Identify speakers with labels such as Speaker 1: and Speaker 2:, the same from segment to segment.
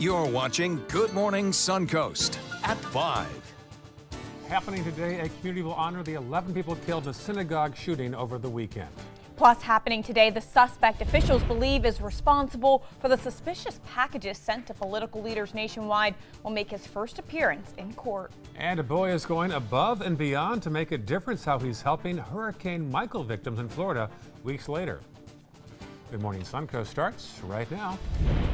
Speaker 1: You're watching Good Morning Suncoast at 5.
Speaker 2: Happening today, a community will honor the 11 people killed in a synagogue shooting over the weekend.
Speaker 3: Plus, happening today, the suspect officials believe is responsible for the suspicious packages sent to political leaders nationwide will make his first appearance in court.
Speaker 2: And a boy is going above and beyond to make a difference how he's helping Hurricane Michael victims in Florida weeks later. Good Morning Suncoast starts right now.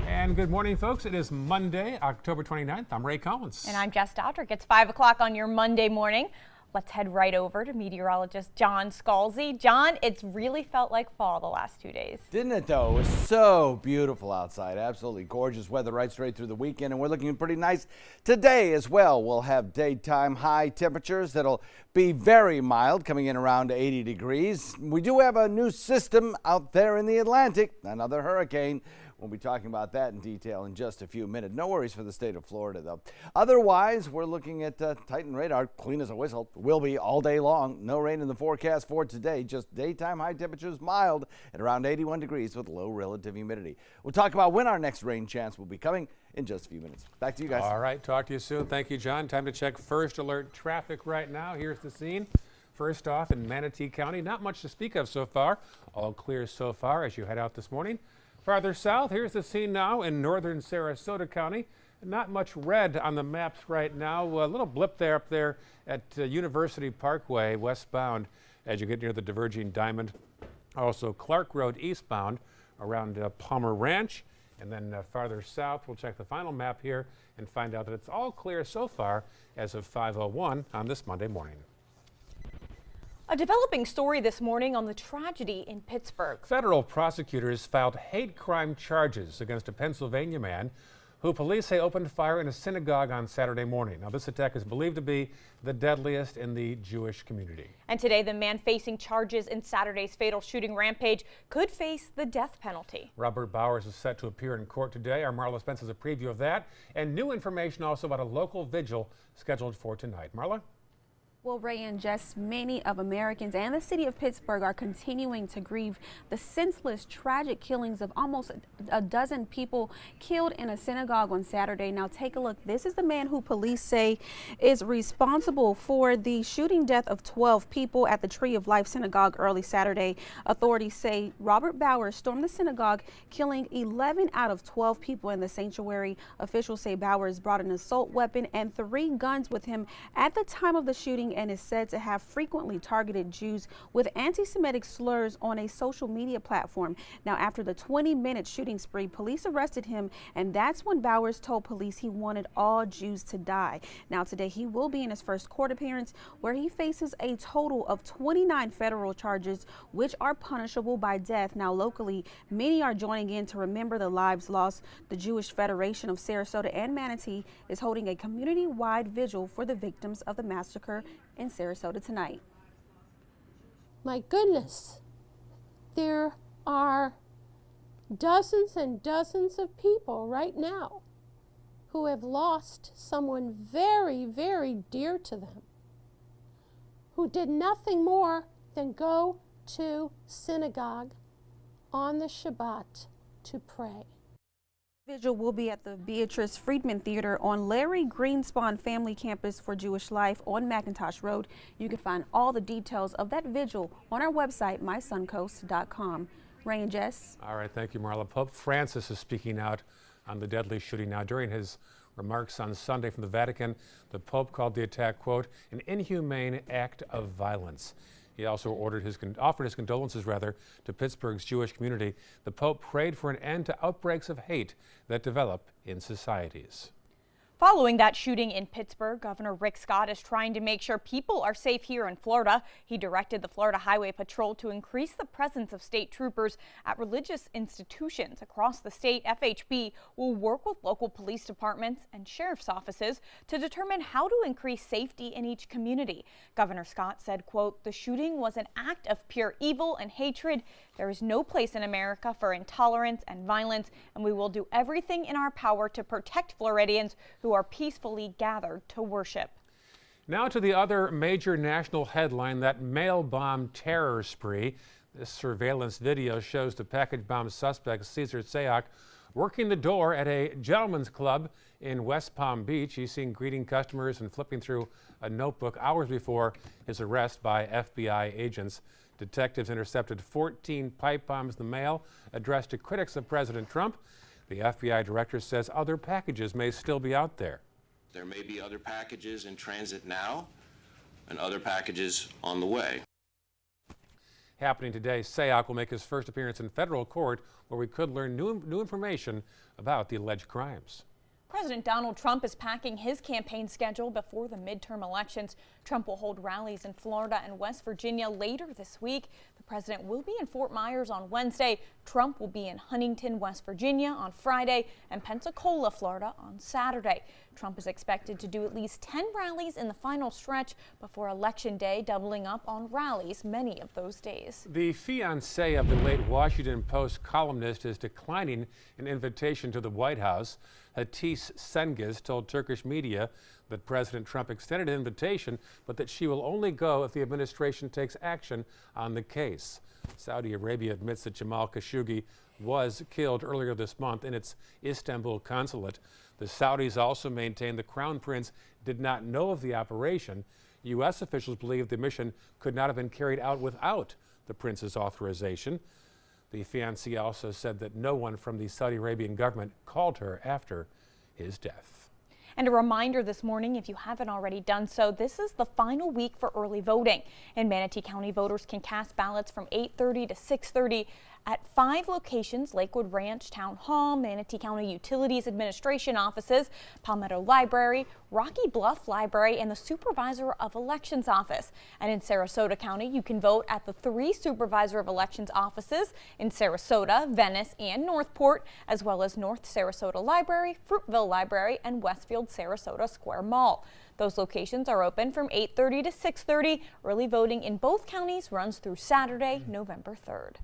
Speaker 2: And good morning, folks. It is Monday, October 29th. I'm Ray Collins.
Speaker 3: And I'm Jess Dodrick. It's 5 o'clock on your Monday morning. Let's head right over to meteorologist John Scalzi. John, it's really felt like fall the last 2 days.
Speaker 4: Didn't it, though? It was so beautiful outside. Absolutely gorgeous weather right straight through the weekend, and we're looking pretty nice today as well. We'll have daytime high temperatures that'll be very mild, coming in around 80 degrees. We do have a new system out there in the Atlantic, another hurricane. We'll be talking about that in detail in just a few minutes. No worries for the state of Florida, though. Otherwise, we're looking at Titan radar, clean as a whistle. Will be all day long. No rain in the forecast for today. Just daytime high temperatures mild at around 81 degrees with low relative humidity. We'll talk about when our next rain chance will be coming in just a few minutes. Back to you guys.
Speaker 2: All right, talk to you soon. Thank you, John. Time to check first alert traffic right now. Here's the scene. First off, in Manatee County, not much to speak of so far. All clear so far as you head out this morning. Farther south, here's the scene now in northern Sarasota County. Not much red on the maps right now. A little blip there up there at University Parkway westbound as you get near the diverging diamond. Also Clark Road eastbound around Palmer Ranch. And then farther south, we'll check the final map here and find out that it's all clear so far as of 5:01 on this Monday morning.
Speaker 3: A developing story this morning on the tragedy in Pittsburgh. Federal
Speaker 2: prosecutors filed hate crime charges against a Pennsylvania man who police say opened fire in a synagogue on Saturday morning. Now, this attack is believed to be the deadliest in the Jewish community.
Speaker 3: And today, the man facing charges in Saturday's fatal shooting rampage could face the death penalty.
Speaker 2: Robert Bowers is set to appear in court today. Our Marla Spence has a preview of that and new information also about a local vigil scheduled for tonight. Marla?
Speaker 5: Well, Ray and Jess, many of Americans and the city of Pittsburgh are continuing to grieve the senseless, tragic killings of almost a dozen people killed in a synagogue on Saturday. Now, take a look. This is the man who police say is responsible for the shooting death of 12 people at the Tree of Life Synagogue early Saturday. Authorities say Robert Bowers stormed the synagogue, killing 11 out of 12 people in the sanctuary. Officials say Bowers brought an assault weapon and 3 guns with him at the time of the shooting and is said to have frequently targeted Jews with anti-Semitic slurs on a social media platform. Now, after the 20-minute shooting spree, police arrested him, and that's when Bowers told police he wanted all Jews to die. Now, today he will be in his first court appearance where he faces a total of 29 federal charges, which are punishable by death. Now, locally, many are joining in to remember the lives lost. The Jewish Federation of Sarasota and Manatee is holding a community-wide vigil for the victims of the massacre in Sarasota tonight.
Speaker 6: My goodness, there are dozens and dozens of people right now who have lost someone very, very dear to them, who did nothing more than go to synagogue on the Shabbat to pray.
Speaker 5: Vigil will be at the Beatrice Friedman Theater on Larry Greenspan Family Campus for Jewish Life on McIntosh Road. You can find all the details of that vigil on our website, mysuncoast.com. Ray and Jess.
Speaker 2: All right, thank you, Marla. Pope Francis is speaking out on the deadly shooting now. During his remarks on Sunday from the Vatican, the Pope called the attack, quote, an inhumane act of violence. He also offered his condolences to Pittsburgh's Jewish community. The Pope prayed for an end to outbreaks of hate that develop in societies.
Speaker 3: Following that shooting in Pittsburgh, Governor Rick Scott is trying to make sure people are safe here in Florida. He directed the Florida Highway Patrol to increase the presence of state troopers at religious institutions across the state. FHP will work with local police departments and sheriff's offices to determine how to increase safety in each community. Governor Scott said, quote, the shooting was an act of pure evil and hatred. There is no place in America for intolerance and violence, and we will do everything in our power to protect Floridians who are peacefully gathered to worship.
Speaker 2: Now to the other major national headline, that mail bomb terror spree. This surveillance video shows the package bomb suspect, Cesar Sayoc, working the door at a gentleman's club in West Palm Beach. He's seen greeting customers and flipping through a notebook hours before his arrest by FBI agents. Detectives intercepted 14 pipe bombs in the mail addressed to critics of President Trump. The FBI director says other packages may still be out there.
Speaker 7: There may be other packages in transit now and other packages on the way.
Speaker 2: Happening today, Sayoc will make his first appearance in federal court, where we could learn new information about the alleged crimes.
Speaker 3: President Donald Trump is packing his campaign schedule before the midterm elections. Trump will hold rallies in Florida and West Virginia later this week. The president will be in Fort Myers on Wednesday. Trump will be in Huntington, West Virginia on Friday and Pensacola, Florida on Saturday. Trump is expected to do at least 10 rallies in the final stretch before Election Day, doubling up on rallies many of those days.
Speaker 2: The fiancé of the late Washington Post columnist is declining an invitation to the White House. Hatice Cengiz told Turkish media that President Trump extended an invitation, but that she will only go if the administration takes action on the case. Saudi Arabia admits that Jamal Khashoggi was killed earlier this month in its Istanbul consulate. The Saudis also maintain the Crown Prince did not know of the operation. U.S. officials believe the mission could not have been carried out without the prince's authorization. The fiancé also said that no one from the Saudi Arabian government called her after his death.
Speaker 3: And a reminder this morning, if you haven't already done so, this is the final week for early voting. In Manatee County, voters can cast ballots from 8:30 to 6:30 at 5 locations: Lakewood Ranch Town Hall, Manatee County Utilities Administration offices, Palmetto Library, Rocky Bluff Library, and the Supervisor of Elections office. And in Sarasota County, you can vote at the 3 Supervisor of Elections offices in Sarasota, Venice, and Northport, as well as North Sarasota Library, Fruitville Library, and Westfield Sarasota Square Mall. Those locations are open from 8:30 to 6:30. Early voting in both counties runs through Saturday, November 3rd.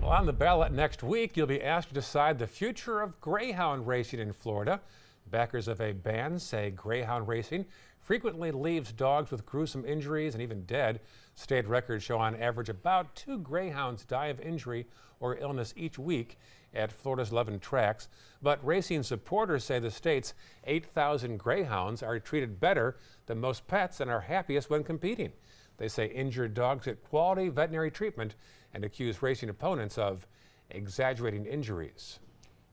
Speaker 2: Well, on the ballot next week, you'll be asked to decide the future of greyhound racing in Florida. Backers of a ban say greyhound racing frequently leaves dogs with gruesome injuries and even dead. State records show on average about 2 greyhounds die of injury or illness each week at Florida's 11 tracks. But racing supporters say the state's 8,000 greyhounds are treated better than most pets and are happiest when competing. They say injured dogs get quality veterinary treatment and accuse racing opponents of exaggerating injuries.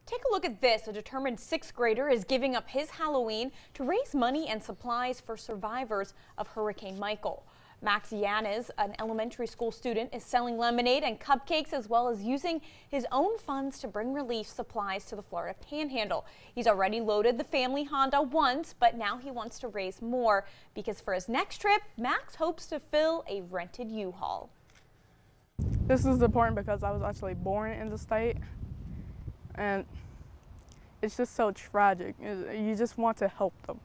Speaker 3: Take a look at this. A determined 6th grader is giving up his Halloween to raise money and supplies for survivors of Hurricane Michael. Max Yanez, an elementary school student, is selling lemonade and cupcakes, as well as using his own funds to bring relief supplies to the Florida Panhandle. He's already loaded the family Honda once, but now he wants to raise more because for his next trip, Max hopes to fill a rented U-Haul.
Speaker 8: This is important because I was actually born in the state, and it's just so tragic. You just want to help them.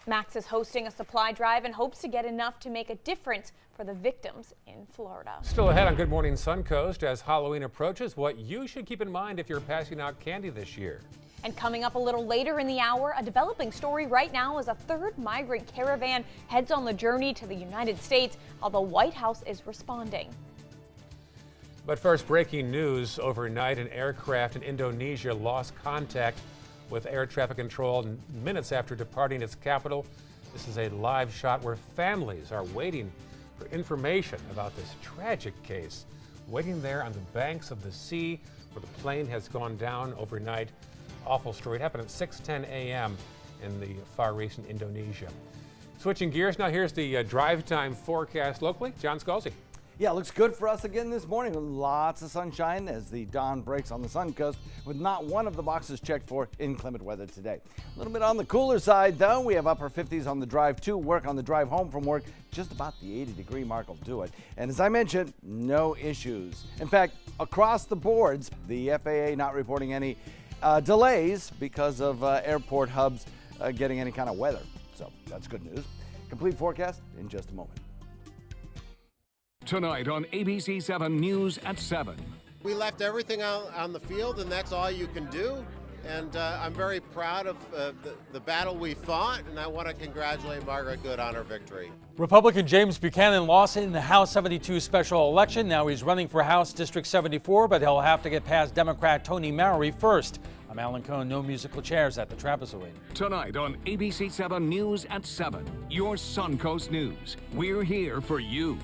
Speaker 3: Max is hosting a supply drive and hopes to get enough to make a difference for the victims in Florida.
Speaker 2: Still ahead on Good Morning Suncoast, as Halloween approaches, what you should keep in mind if you're passing out candy this year.
Speaker 3: And coming up a little later in the hour, a developing story right now as a 3rd migrant caravan heads on the journey to the United States, while the White House is responding.
Speaker 2: But first, breaking news overnight: an aircraft in Indonesia lost contact with air traffic control minutes after departing its capital. This is a live shot where families are waiting for information about this tragic case, waiting there on the banks of the sea where the plane has gone down overnight. Awful story. It happened at 6:10 a.m. in the Far East in Indonesia. Switching gears now, here's the drive time forecast locally. John Scalzi.
Speaker 4: Yeah, it looks good for us again this morning. Lots of sunshine as the dawn breaks on the Suncoast, with not one of the boxes checked for inclement weather today. A little bit on the cooler side, though. We have upper 50s on the drive to work. On the drive home from work, just about the 80-degree mark will do it. And as I mentioned, no issues. In fact, across the boards, the FAA not reporting any delays because of airport hubs getting any kind of weather. So that's good news. Complete forecast in just a moment.
Speaker 1: Tonight on ABC 7 News at 7.
Speaker 9: We left everything out on the field, and that's all you can do. and I'm very proud of the battle we fought, and I want to congratulate Margaret Good on her victory.
Speaker 10: Republican James Buchanan lost in the House 72 special election. Now he's running for House District 74, but he'll have to get past Democrat Tony Mowry first. I'm Alan Cohn, no musical chairs at the Trapezoid.
Speaker 1: Tonight on ABC 7 News at 7, your Suncoast News. We're here for you.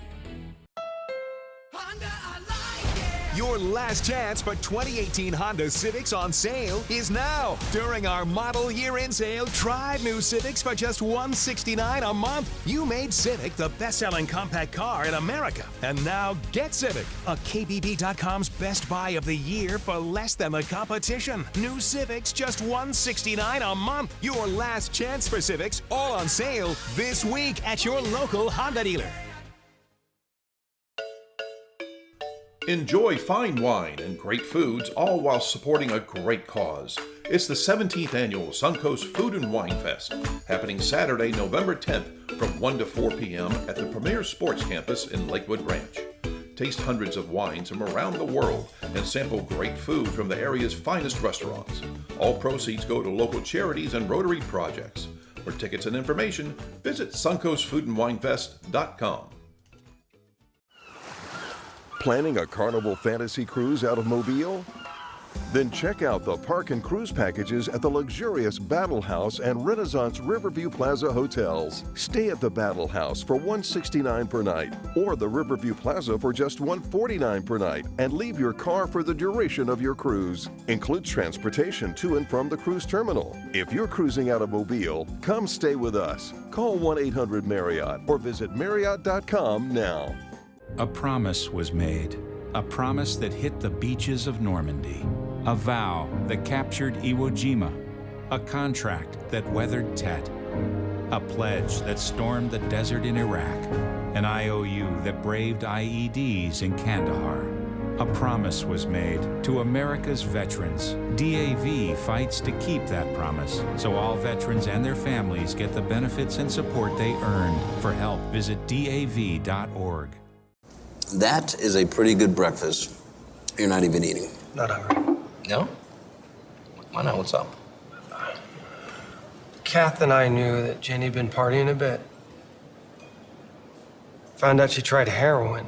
Speaker 1: Your last chance for 2018 Honda Civics on sale is now. During our model year-end sale, try new Civics for just $169 a month. You made Civic the best-selling compact car in America. And now get Civic, a KBB.com's best buy of the year for less than the competition. New Civics just $169 a month. Your last chance for Civics, all on sale this week at your local Honda dealer.
Speaker 11: Enjoy fine wine and great foods, all while supporting a great cause. It's the 17th annual Suncoast Food and Wine Fest, happening Saturday, November 10th from 1 to 4 p.m. at the Premier Sports Campus in Lakewood Ranch. Taste hundreds of wines from around the world and sample great food from the area's finest restaurants. All proceeds go to local charities and Rotary projects. For tickets and information, visit suncoastfoodandwinefest.com.
Speaker 12: Planning a Carnival Fantasy Cruise out of Mobile? Then check out the park and cruise packages at the luxurious Battle House and Renaissance Riverview Plaza hotels. Stay at the Battle House for $169 per night or the Riverview Plaza for just $149 per night and leave your car for the duration of your cruise. Includes transportation to and from the cruise terminal. If you're cruising out of Mobile, come stay with us. Call 1-800-MARRIOTT or visit Marriott.com now.
Speaker 13: A promise was made, a promise that hit the beaches of Normandy, a vow that captured Iwo Jima, a contract that weathered Tet, a pledge that stormed the desert in Iraq, an IOU that braved IEDs in Kandahar. A promise was made to America's veterans. DAV fights to keep that promise, so all veterans and their families get the benefits and support they earned. For help, visit DAV.org.
Speaker 14: That is a pretty good breakfast. You're not even eating.
Speaker 15: Not hungry.
Speaker 14: No? Why not? What's up?
Speaker 15: Kath and I knew that Jenny had been partying a bit. Found out she tried heroin.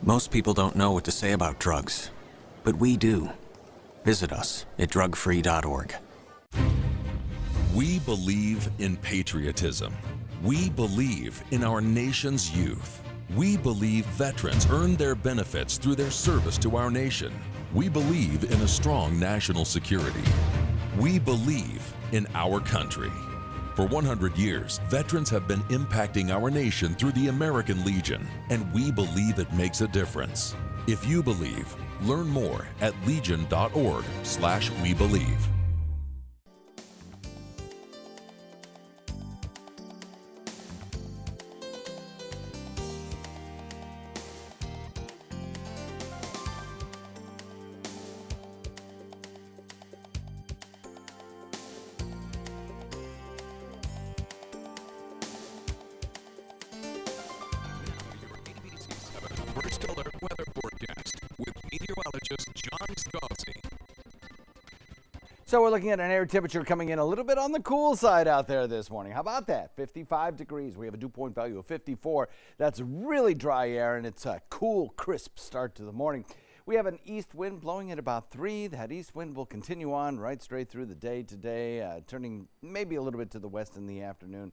Speaker 16: Most people don't know what to say about drugs, but we do. Visit us at drugfree.org.
Speaker 17: We believe in patriotism. We believe in our nation's youth. We believe veterans earn their benefits through their service to our nation. We believe in a strong national security. We believe in our country. For 100 years, veterans have been impacting our nation through the American Legion, and we believe it makes a difference. If you believe, learn more at legion.org/webelieve.
Speaker 1: First alert weather forecast with meteorologist John Scalzi.
Speaker 4: So we're looking at an air temperature coming in a little bit on the cool side out there this morning. How about that? 55 degrees. We have a dew point value of 54. That's really dry air, and it's a cool, crisp start to the morning. We have an east wind blowing at about 3. That east wind will continue on right straight through the day today, turning maybe a little bit to the west in the afternoon.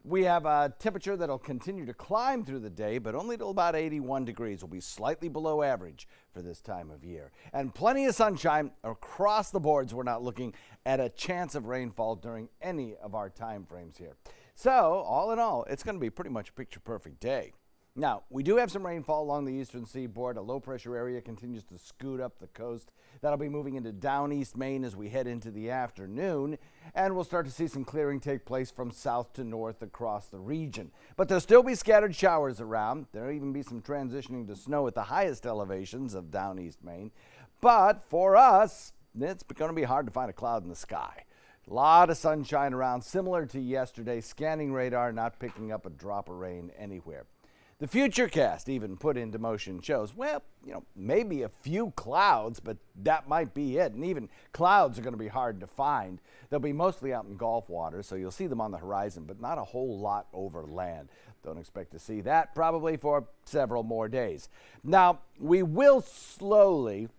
Speaker 4: We have a temperature that'll continue to climb through the day, but only till about 81 degrees. Will be slightly below average for this time of year. And plenty of sunshine across the boards. We're not looking at a chance of rainfall during any of our time frames here. So, all in all, it's going to be pretty much a picture-perfect day. Now, we do have some rainfall along the eastern seaboard. A low-pressure area continues to scoot up the coast. That'll be moving into down East Maine as we head into the afternoon, and we'll start to see some clearing take place from south to north across the region. But there'll still be scattered showers around. There'll even be some transitioning to snow at the highest elevations of down East Maine. But for us, it's going to be hard to find a cloud in the sky. A lot of sunshine around, similar to yesterday. Scanning radar not picking up a drop of rain anywhere. The Futurecast even put into motion shows, well, maybe a few clouds, but that might be it. And even clouds are going to be hard to find. They'll be mostly out in Gulf waters, so you'll see them on the horizon, but not a whole lot over land. Don't expect to see that probably for several more days. Now, we will slowly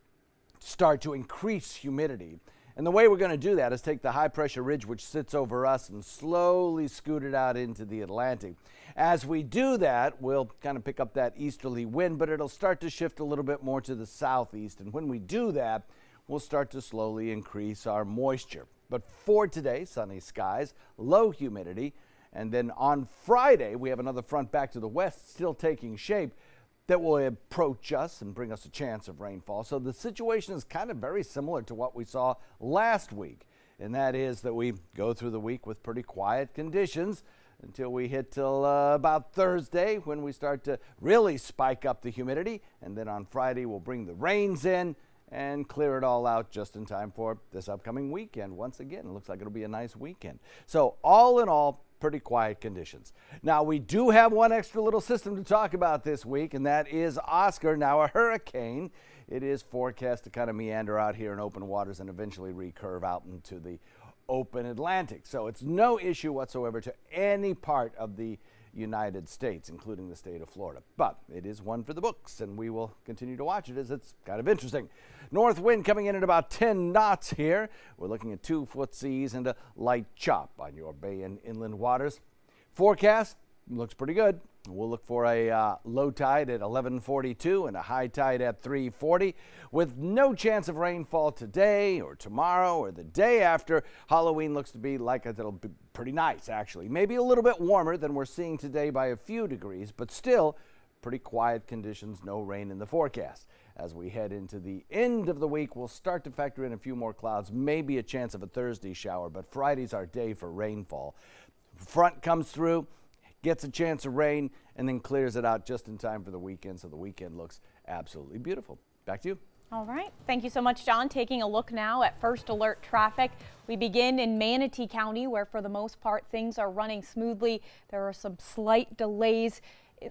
Speaker 4: start to increase humidity. And the way we're going to do that is take the high-pressure ridge which sits over us and slowly scoot it out into the Atlantic. As we do that, we'll kind of pick up that easterly wind, but it'll start to shift a little bit more to the southeast. And when we do that, we'll start to slowly increase our moisture. But for today, sunny skies, low humidity, and then on Friday, we have another front back to the west still taking shape that will approach us and bring us a chance of rainfall. So the situation is kind of very similar to what we saw last week, and that is that we go through the week with pretty quiet conditions until we hit till about Thursday, when we start to really spike up the humidity, and then on Friday we'll bring the rains in and clear it all out just in time for this upcoming weekend. Once again, it looks like it'll be a nice weekend. So all in all, pretty quiet conditions. Now, we do have one extra little system to talk about this week, and that is Oscar, now a hurricane. It is forecast to kind of meander out here in open waters and eventually recurve out into the open Atlantic. So it's no issue whatsoever to any part of the United States, including the state of Florida. But it is one for the books, and we will continue to watch it as it's kind of interesting. North wind coming in at about 10 knots here. We're looking at 2-foot seas and a light chop on your bay and inland waters. Forecast looks pretty good. We'll look for a low tide at 11:42 and a high tide at 3:40, with no chance of rainfall today or tomorrow or the day after. Halloween looks to be like it'll be pretty nice, actually. Maybe a little bit warmer than we're seeing today by a few degrees, but still pretty quiet conditions, no rain in the forecast. As we head into the end of the week, we'll start to factor in a few more clouds, maybe a chance of a Thursday shower, but Friday's our day for rainfall. Front comes through, gets a chance of rain, and then clears it out just in time for the weekend, so the weekend looks absolutely beautiful. Back to you.
Speaker 3: All right. Thank you so much, John. Taking a look now at first alert traffic. We begin in Manatee County, where for the most part things are running smoothly. There are some slight delays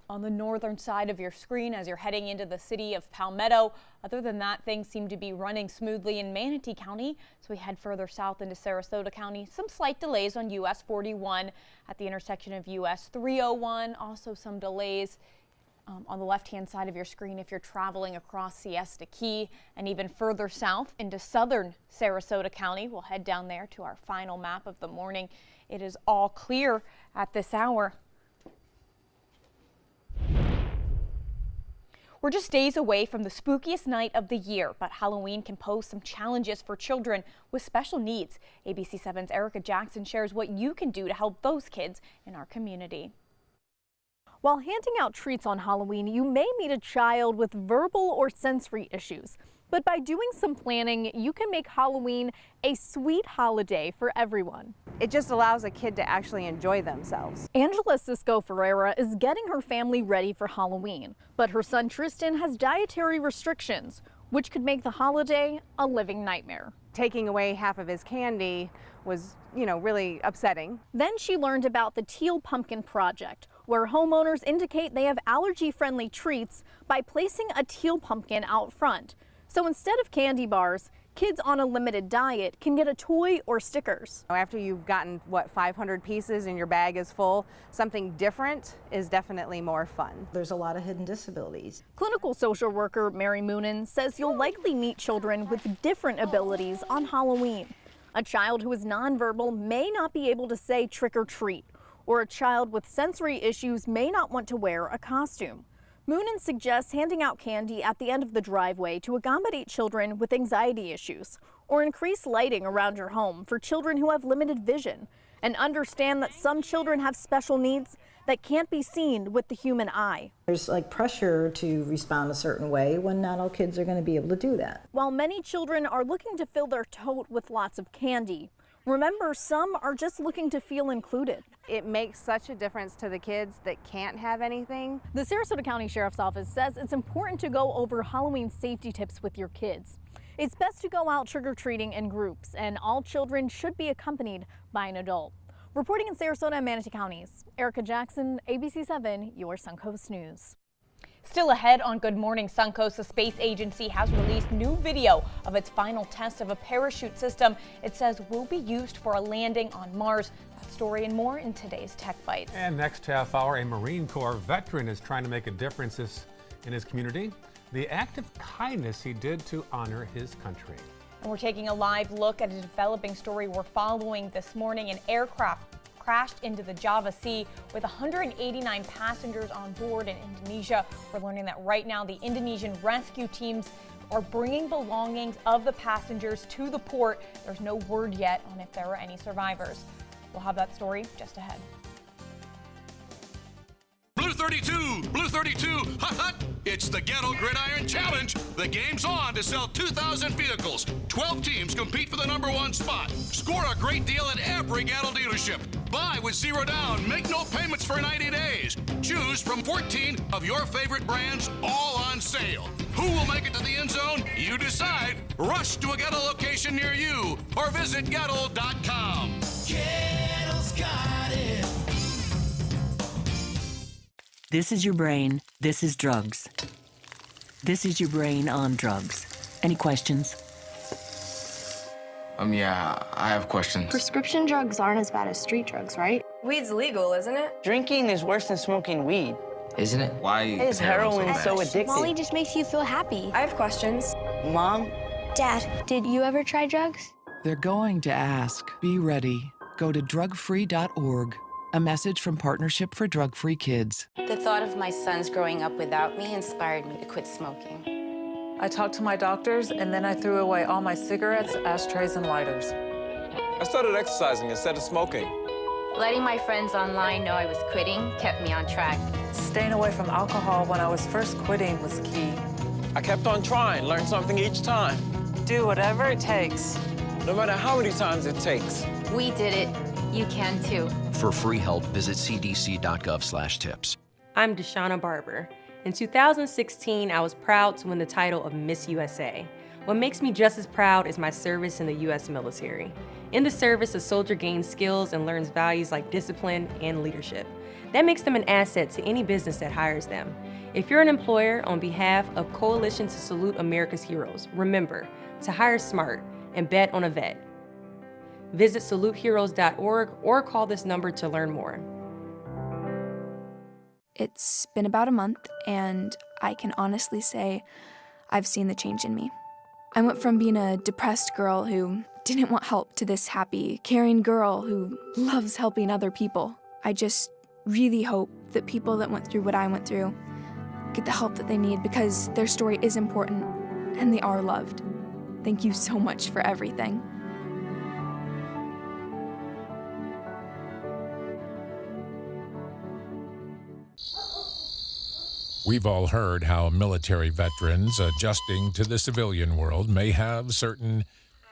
Speaker 3: on the northern side of your screen as you're heading into the city of Palmetto. Other than that, things seem to be running smoothly in Manatee County. So we head further south into Sarasota County. Some slight delays on US 41 at the intersection of US 301. Also some delays on the left-hand side of your screen if you're traveling across Siesta Key, and even further south into southern Sarasota County. We'll head down there to our final map of the morning. It is all clear at this hour. We're just days away from the spookiest night of the year, but Halloween can pose some challenges for children with special needs. ABC 7's Erica Jackson shares what you can do to help those kids in our community.
Speaker 18: While handing out treats on Halloween, you may meet a child with verbal or sensory issues. But by doing some planning, you can make Halloween a sweet holiday for everyone.
Speaker 19: It just allows a kid to actually enjoy themselves.
Speaker 18: Angela Cisco Ferreira is getting her family ready for Halloween, but her son Tristan has dietary restrictions, which could make the holiday a living nightmare.
Speaker 19: Taking away half of his candy was, really upsetting.
Speaker 18: Then she learned about the Teal Pumpkin Project, where homeowners indicate they have allergy-friendly treats by placing a teal pumpkin out front. So instead of candy bars, kids on a limited diet can get a toy or stickers.
Speaker 19: After you've gotten, 500 pieces and your bag is full, something different is definitely more fun.
Speaker 20: There's a lot of hidden disabilities.
Speaker 18: Clinical social worker Mary Moonen says you'll likely meet children with different abilities on Halloween. A child who is nonverbal may not be able to say trick or treat, or a child with sensory issues may not want to wear a costume. Moonen suggests handing out candy at the end of the driveway to accommodate children with anxiety issues, or increase lighting around your home for children who have limited vision, and understand that some children have special needs that can't be seen with the human eye.
Speaker 20: There's pressure to respond a certain way when not all kids are going to be able to do that.
Speaker 18: While many children are looking to fill their tote with lots of candy, remember, some are just looking to feel included.
Speaker 19: It makes such a difference to the kids that can't have anything.
Speaker 18: The Sarasota County Sheriff's Office says it's important to go over Halloween safety tips with your kids. It's best to go out trick-or-treating in groups, and all children should be accompanied by an adult. Reporting in Sarasota and Manatee counties, Erica Jackson, ABC 7, your Suncoast News.
Speaker 3: Still ahead on Good Morning Suncoast, the space agency has released new video of its final test of a parachute system it says will be used for a landing on Mars. That story and more in today's Tech Bites.
Speaker 2: And next half hour, a Marine Corps veteran is trying to make a difference in his community. The act of kindness he did to honor his country.
Speaker 3: And we're taking a live look at a developing story we're following this morning. An aircraft crashed into the Java Sea with 189 passengers on board in Indonesia. We're learning that right now the Indonesian rescue teams are bringing belongings of the passengers to the port. There's no word yet on if there are any survivors. We'll have that story just ahead.
Speaker 21: Blue 32, Blue 32, hot, hot. It's the Ghetto Gridiron Challenge. The game's on to sell 2,000 vehicles. 12 teams compete for the #1 spot. Score a great deal at every Ghetto dealership. Buy with 0 down. Make no payments for 90 days. Choose from 14 of your favorite brands, all on sale. Who will make it to the end zone? You decide. Rush to a Ghetto location near you or visit Ghetto.com.
Speaker 22: Ghetto's got it.
Speaker 23: This is your brain. This is drugs. This is your brain on drugs. Any questions?
Speaker 24: Yeah, I have questions.
Speaker 25: Prescription drugs aren't as bad as street drugs, right?
Speaker 26: Weed's legal, isn't it?
Speaker 27: Drinking is worse than smoking weed.
Speaker 24: Isn't it? Why
Speaker 27: is heroin so addictive?
Speaker 25: Molly just makes you feel happy.
Speaker 26: I have questions.
Speaker 27: Mom?
Speaker 25: Dad, did you ever try drugs?
Speaker 28: They're going to ask. Be ready. Go to drugfree.org. A message from Partnership for Drug-Free Kids.
Speaker 29: The thought of my sons growing up without me inspired me to quit smoking.
Speaker 30: I talked to my doctors, and then I threw away all my cigarettes, ashtrays, and lighters.
Speaker 31: I started exercising instead of smoking.
Speaker 29: Letting my friends online know I was quitting kept me on track.
Speaker 30: Staying away from alcohol when I was first quitting was key.
Speaker 31: I kept on trying, learned something each time.
Speaker 30: Do whatever it takes.
Speaker 31: No matter how many times it takes.
Speaker 29: We did it. You can too.
Speaker 32: For free help, visit cdc.gov/tips.
Speaker 33: I'm Deshauna Barber. In 2016, I was proud to win the title of Miss USA. What makes me just as proud is my service in the U.S. military. In the service, a soldier gains skills and learns values like discipline and leadership. That makes them an asset to any business that hires them. If you're an employer, on behalf of Coalition to Salute America's Heroes, remember to hire smart and bet on a vet. Visit saluteheroes.org or call this number to learn more.
Speaker 34: It's been about a month, and I can honestly say I've seen the change in me. I went from being a depressed girl who didn't want help to this happy, caring girl who loves helping other people. I just really hope that people that went through what I went through get the help that they need, because their story is important and they are loved. Thank you so much for everything.
Speaker 35: We've all heard how military veterans adjusting to the civilian world may have certain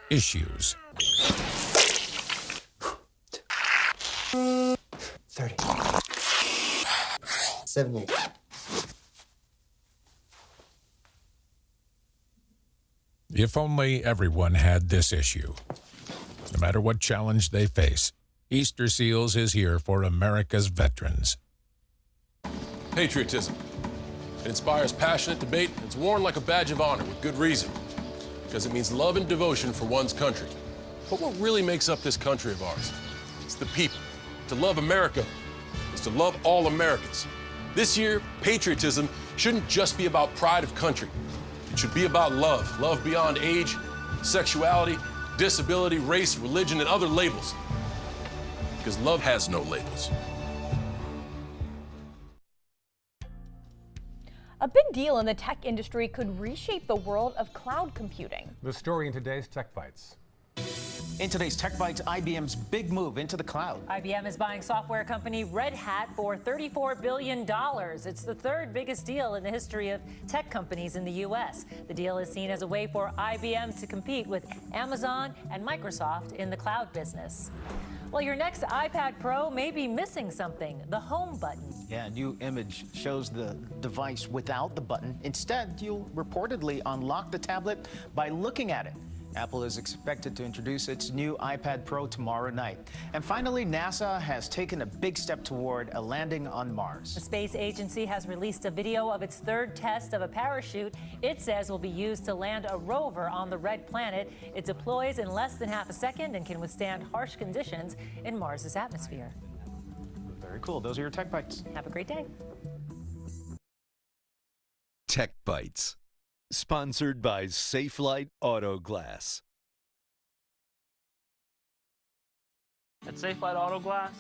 Speaker 35: issues.
Speaker 36: 30. 78.
Speaker 35: If only everyone had this issue. No matter what challenge they face, Easter Seals is here for America's veterans.
Speaker 37: Patriotism. It inspires passionate debate, and it's worn like a badge of honor with good reason, because it means love and devotion for one's country. But what really makes up this country of ours? It's the people. To love America is to love all Americans. This year, patriotism shouldn't just be about pride of country. It should be about love. Love beyond age, sexuality, disability, race, religion, and other labels. Because love has no labels.
Speaker 3: A big deal in the tech industry could reshape the world of cloud computing.
Speaker 2: The story in today's Tech Bites.
Speaker 38: In today's Tech Bites, IBM's big move into the cloud.
Speaker 39: IBM is buying software company Red Hat for $34 billion. It's the third biggest deal in the history of tech companies in the U.S. The deal is seen as a way for IBM to compete with Amazon and Microsoft in the cloud business. Well, your next iPad Pro may be missing something, the home button.
Speaker 38: Yeah, a new image shows the device without the button. Instead, you'll reportedly unlock the tablet by looking at it. Apple is expected to introduce its new iPad Pro tomorrow night. And finally, NASA has taken a big step toward a landing on Mars.
Speaker 39: The space agency has released a video of its third test of a parachute it says will be used to land a rover on the red planet. It deploys in less than half a second and can withstand harsh conditions in Mars's atmosphere.
Speaker 38: Very cool. Those are your Tech Bites.
Speaker 39: Have a great day.
Speaker 1: Tech Bites, sponsored by Safelite Auto Glass.
Speaker 4: At Safelite Auto Glass,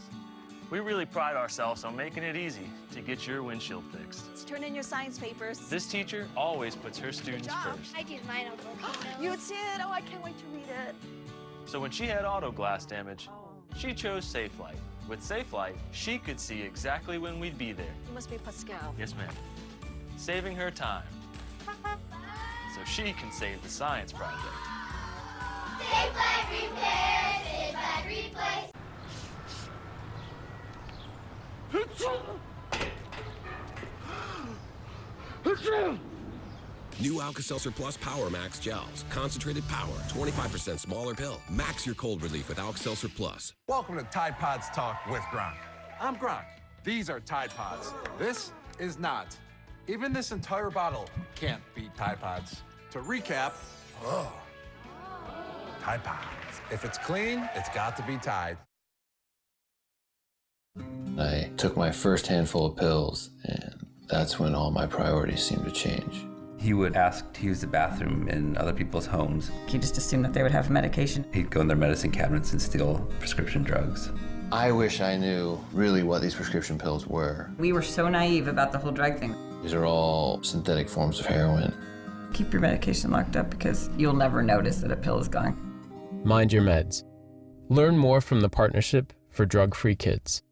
Speaker 4: we really pride ourselves on making it easy to get your windshield fixed.
Speaker 5: Let's turn in your science papers.
Speaker 4: This teacher always puts her students first.
Speaker 5: I did mine on both. You did? Oh, I can't wait to read it.
Speaker 4: So when she had auto glass damage, she chose Safelite. With Safelite, she could see exactly when we'd be there.
Speaker 5: You must be Pascal.
Speaker 4: Yes, ma'am. Saving her time so she can save the science project.
Speaker 22: Safelite repair, Safelite replace.
Speaker 6: New Alka-Seltzer Plus Power Max Gels. Concentrated power, 25% smaller pill. Max your cold relief with Alka-Seltzer Plus.
Speaker 7: Welcome to Tide Pods Talk with Gronk. I'm Gronk. These are Tide Pods. This is not. Even this entire bottle can't beat Tide Pods. To recap, Tide Pods. If it's clean, it's got to be Tide.
Speaker 8: I took my first handful of pills, and that's when all my priorities seemed to change.
Speaker 9: He would ask to use the bathroom in other people's homes.
Speaker 10: He just assumed that they would have medication.
Speaker 9: He'd go in their medicine cabinets and steal prescription drugs.
Speaker 8: I wish I knew really what these prescription pills were.
Speaker 10: We were so naive about the whole drug thing.
Speaker 8: These are all synthetic forms of heroin.
Speaker 10: Keep your medication locked up because you'll never notice that a pill is gone.
Speaker 11: Mind your meds. Learn more from the Partnership for Drug-Free Kids.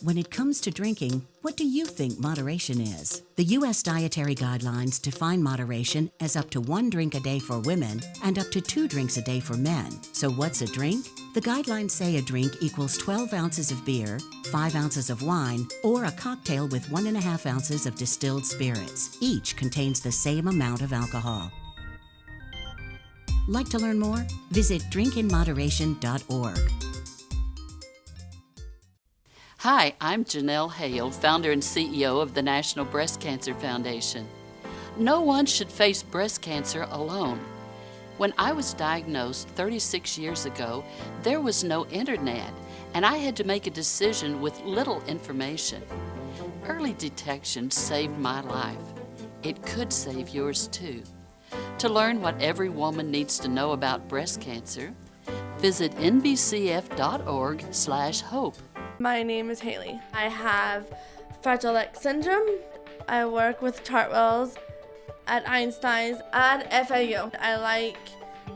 Speaker 12: When it comes to drinking, what do you think moderation is? The U.S. dietary guidelines define moderation as up to 1 drink a day for women and up to 2 drinks a day for men. So what's a drink? The guidelines say a drink equals 12 ounces of beer, 5 ounces of wine, or a cocktail with 1.5 ounces of distilled spirits. Each contains the same amount of alcohol. Like to learn more? Visit drinkinmoderation.org.
Speaker 13: Hi, I'm Janelle Hale, founder and CEO of the National Breast Cancer Foundation. No one should face breast cancer alone. When I was diagnosed 36 years ago, there was no internet, and I had to make a decision with little information. Early detection saved my life. It could save yours too. To learn what every woman needs to know about breast cancer, visit nbcf.org/hope.
Speaker 14: My name is Haley. I have Fragile X syndrome. I work with Chartwells at Einstein's and FAU. I like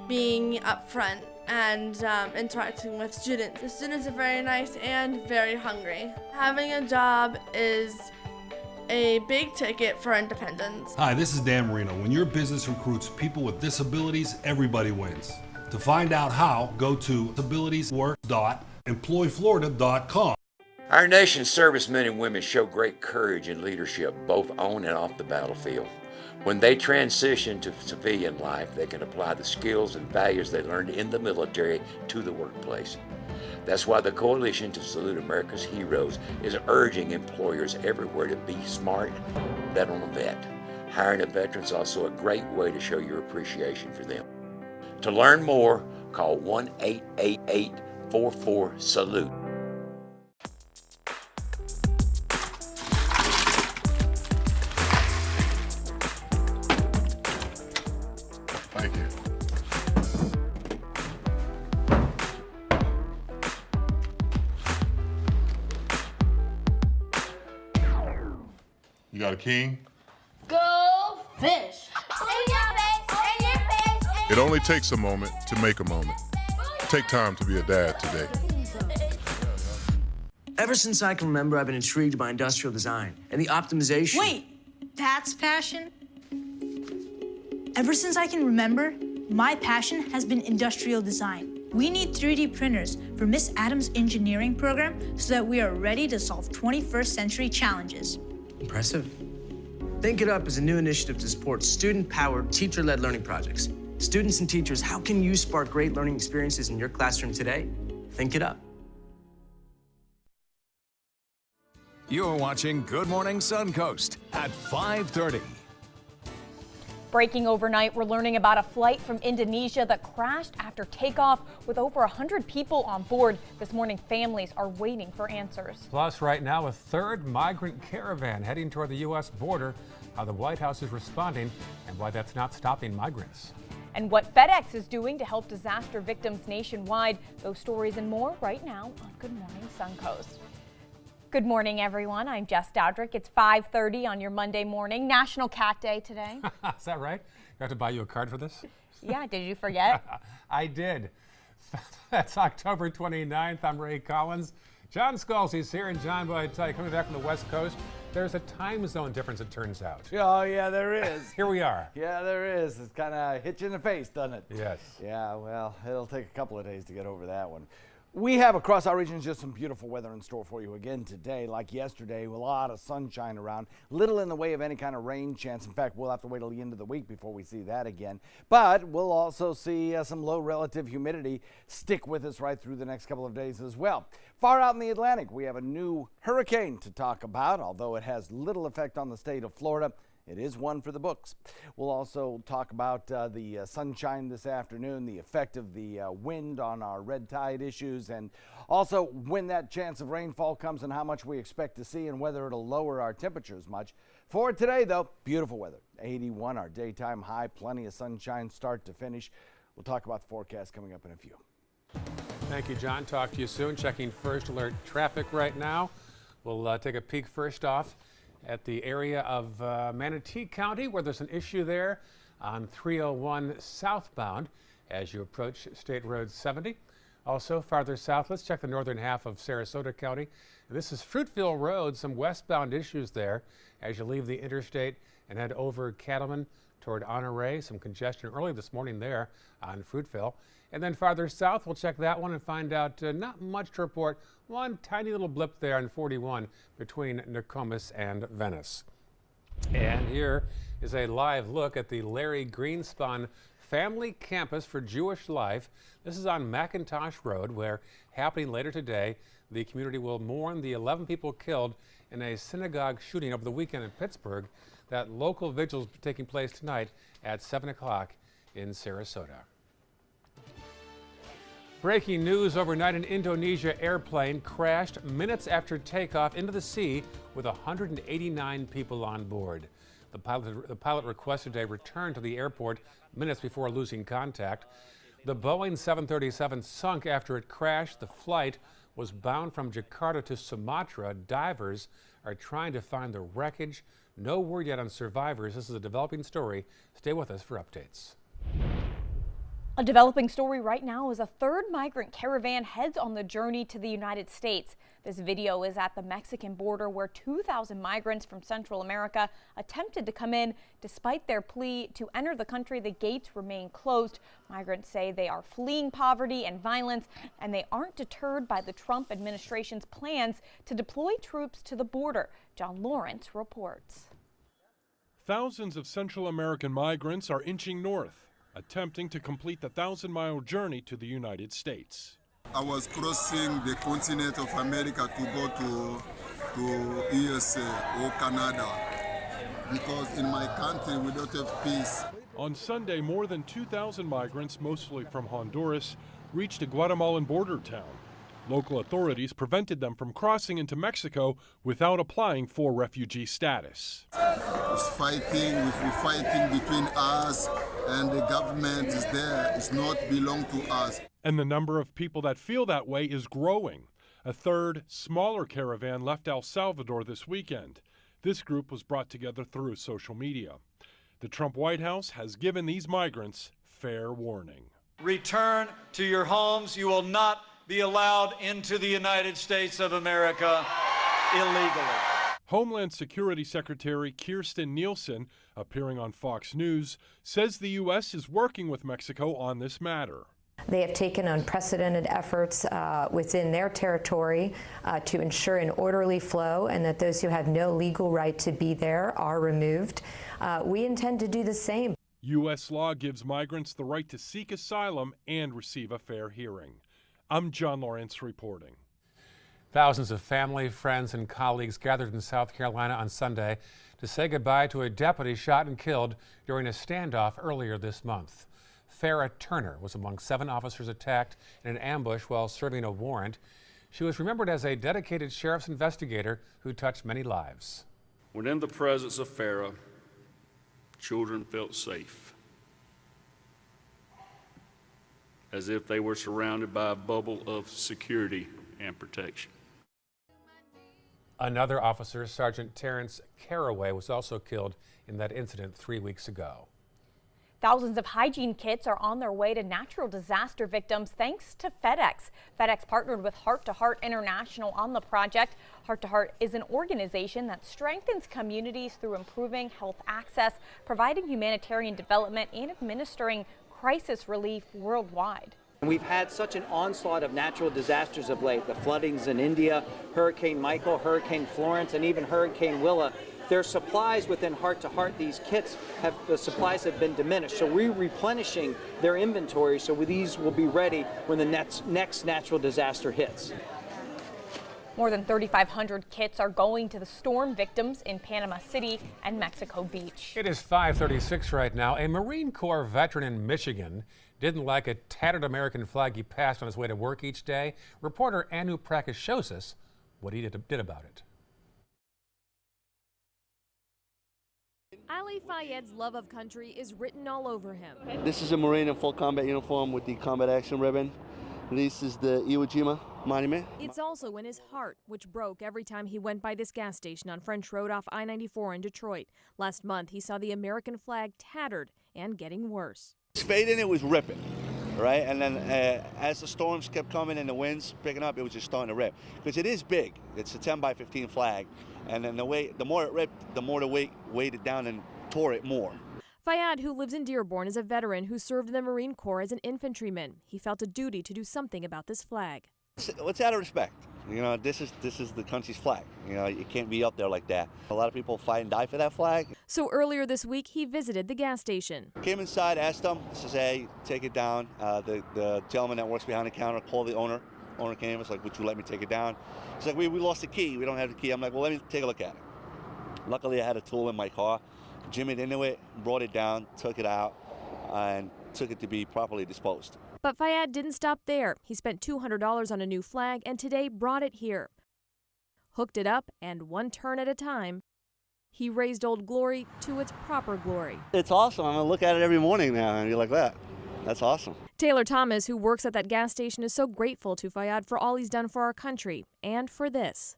Speaker 14: being up front and interacting with students. The students are very nice and very hungry. Having a job is a big ticket for independence.
Speaker 15: Hi, this is Dan Marino. When your business recruits people with disabilities, everybody wins. To find out how, go to disabilitieswork.employflorida.com.
Speaker 16: Our nation's servicemen and women show great courage and leadership, both on and off the battlefield. When they transition to civilian life, they can apply the skills and values they learned in the military to the workplace. That's why the Coalition to Salute America's Heroes is urging employers everywhere to be smart, bet on a vet. Hiring a veteran is also a great way to show your appreciation for them. To learn more, call 1-888-44-SALUTE.
Speaker 5: Thank you. You got a king?
Speaker 22: Go fish.
Speaker 5: It only takes a moment to make a moment. Take time to be a dad today.
Speaker 17: Ever since I can remember, I've been intrigued by industrial design and the optimization.
Speaker 18: Wait, that's passion? Ever since I can remember, my passion has been industrial design. We need 3D printers for Miss Adams' engineering program so that we are ready to solve 21st century challenges.
Speaker 17: Impressive. Think It Up is a new initiative to support student-powered, teacher-led learning projects. Students and teachers, how can you spark great learning experiences in your classroom today? Think it up.
Speaker 3: You're watching Good Morning Suncoast at 5:30.
Speaker 19: Breaking overnight, we're learning about a flight from Indonesia that crashed after takeoff with over 100 people on board. This morning, families are waiting for answers.
Speaker 2: Plus, right now, a third migrant caravan heading toward the U.S. border, how the White House is responding, and why that's not stopping migrants.
Speaker 19: And what FedEx is doing to help disaster victims nationwide. Those stories and more right now on Good Morning Suncoast. Good morning, everyone. I'm Jess Dowdrick. It's 5:30 on your Monday morning. National Cat Day today.
Speaker 2: Is that right? I have to buy you a card for this?
Speaker 19: Yeah, did you forget?
Speaker 2: I did. That's October 29th. I'm Ray Collins. John Scalzi's here, and John, I tell you, coming back from the West Coast, there's a time zone difference, it turns out.
Speaker 20: Oh, yeah, there is.
Speaker 2: Here we are.
Speaker 20: Yeah, there is. It's kind of hit you in the face, doesn't it?
Speaker 2: Yes.
Speaker 20: Yeah, well, it'll take a couple of days to get over that one. We have across our region just some beautiful weather in store for you again today. Like yesterday, a lot of sunshine around, little in the way of any kind of rain chance. In fact, we'll have to wait till the end of the week before we see that again. But we'll also see some low relative humidity stick with us right through the next couple of days as well. Far out in the Atlantic, we have a new hurricane to talk about. Although it has little effect on the state of Florida, it is one for the books. We'll also talk about the sunshine this afternoon, the effect of the wind on our red tide issues, and also when that chance of rainfall comes and how much we expect to see and whether it'll lower our temperatures much. For today, though, beautiful weather. 81, our daytime high, plenty of sunshine start to finish. We'll talk about the forecast coming up in a few.
Speaker 2: Thank you, John. Talk to you soon. Checking first alert traffic right now. We'll take a peek first off at the area of Manatee County, where there's an issue there on 301 southbound as you approach State Road 70. Also farther south, let's check the northern half of Sarasota County. This is Fruitville Road, some westbound issues there as you leave the interstate and head over Cattleman toward Honore. Some congestion early this morning there on Fruitville. And then farther south, we'll check that one and find out not much to report. One tiny little blip there on 41 between Nokomis and Venice. And here is a live look at the Larry Greenspan Family Campus for Jewish Life. This is on McIntosh Road, where happening later today, the community will mourn the 11 people killed in a synagogue shooting over the weekend in Pittsburgh. That local vigil is taking place tonight at 7 o'clock in Sarasota. Breaking news overnight, an Indonesia airplane crashed minutes after takeoff into the sea with 189 people on board. The pilot requested a return to the airport minutes before losing contact. The Boeing 737 sunk after it crashed. The flight was bound from Jakarta to Sumatra. Divers are trying to find the wreckage. No word yet on survivors. This is a developing story. Stay with us for updates.
Speaker 19: A developing story right now as a third migrant caravan heads on the journey to the United States. This video is at the Mexican border where 2,000 migrants from Central America attempted to come in. Despite their plea to enter the country, the gates remain closed. Migrants say they are fleeing poverty and violence, and they aren't deterred by the Trump administration's plans to deploy troops to the border. John Lawrence reports.
Speaker 21: Thousands of Central American migrants are inching north, attempting to complete the 1,000-mile journey to the United States.
Speaker 19: I was crossing the continent of America to go to USA or Canada because in my country we don't have peace.
Speaker 21: On Sunday, more than 2,000 migrants, mostly from Honduras, reached a Guatemalan border town. Local authorities prevented them from crossing into Mexico without applying for refugee status.
Speaker 19: It's fighting, we're fighting between us and the government is there. It's not belong to us.
Speaker 21: And the number of people that feel that way is growing. A third, smaller caravan left El Salvador this weekend. This group was brought together through social media. The Trump White House has given these migrants fair warning.
Speaker 23: Return to your homes. You will not be allowed into the United States of America illegally.
Speaker 21: Homeland Security Secretary Kirstjen Nielsen, appearing on Fox News, says the U.S. is working with Mexico on this matter.
Speaker 24: They have taken unprecedented efforts within their territory to ensure an orderly flow and that those who have no legal right to be there are removed. We intend to do the same.
Speaker 21: U.S. law gives migrants the right to seek asylum and receive a fair hearing. I'm John Lawrence reporting.
Speaker 2: Thousands of family, friends, and colleagues gathered in South Carolina on Sunday to say goodbye to a deputy shot and killed during a standoff earlier this month. Farrah Turner was among 7 officers attacked in an ambush while serving a warrant. She was remembered as a dedicated sheriff's investigator who touched many lives.
Speaker 1: When in the presence of Farrah, children felt safe, as if they were surrounded by a bubble of security and protection.
Speaker 2: Another officer, Sergeant Terrence Caraway, was also killed in that incident 3 weeks ago.
Speaker 19: Thousands of hygiene kits are on their way to natural disaster victims thanks to FedEx. FedEx partnered with Heart to Heart International on the project. Heart to Heart is an organization that strengthens communities through improving health access, providing humanitarian development, and administering crisis relief worldwide.
Speaker 4: We've had such an onslaught of natural disasters of late, the floodings in India, Hurricane Michael, Hurricane Florence, and even Hurricane Willa. Their supplies within Heart to Heart, these kits, the supplies have been diminished. So we're replenishing their inventory so these will be ready when the next natural disaster hits.
Speaker 19: More than 3,500 kits are going to the storm victims in Panama City and Mexico Beach.
Speaker 2: It is 5:36 right now. A Marine Corps veteran in Michigan didn't like a tattered American flag he passed on his way to work each day. Reporter Anu Prakash shows us what he did about it.
Speaker 6: Ali Fayed's love of country is written all over him.
Speaker 7: This is a Marine in full combat uniform with the combat action ribbon. This is the Iwo Jima monument.
Speaker 6: It's also in his heart, which broke every time he went by this gas station on French Road off I-94 in Detroit. Last month, he saw the American flag tattered and getting worse.
Speaker 7: It's fading, it was ripping, right? And then as the storms kept coming and the winds picking up, it was just starting to rip. Because it is big. It's a 10 by 15 flag. And then the more it ripped, the more the weight weighed it down and tore it more.
Speaker 6: Fayed, who lives in Dearborn, is a veteran who served in the Marine Corps as an infantryman. He felt a duty to do something about this flag.
Speaker 7: It's out of respect. You know, this is the country's flag. You know, you can't be up there like that. A lot of people fight and die for that flag.
Speaker 6: So earlier this week, he visited the gas station.
Speaker 7: Came inside, asked them, says, hey, take it down. The gentleman that works behind the counter called the owner. Owner came, was like, would you let me take it down? He's like, we lost the key. We don't have the key. I'm like, well, let me take a look at it. Luckily, I had a tool in my car. Jimmied into it, brought it down, took it out, and took it to be properly disposed.
Speaker 6: But Fayed didn't stop there. He spent $200 on a new flag and today brought it here. Hooked it up, and one turn at a time, he raised Old Glory to its proper glory.
Speaker 7: It's awesome. I'm going to look at it every morning now and be like that. That's awesome.
Speaker 6: Taylor Thomas, who works at that gas station, is so grateful to Fayed for all he's done for our country and for this.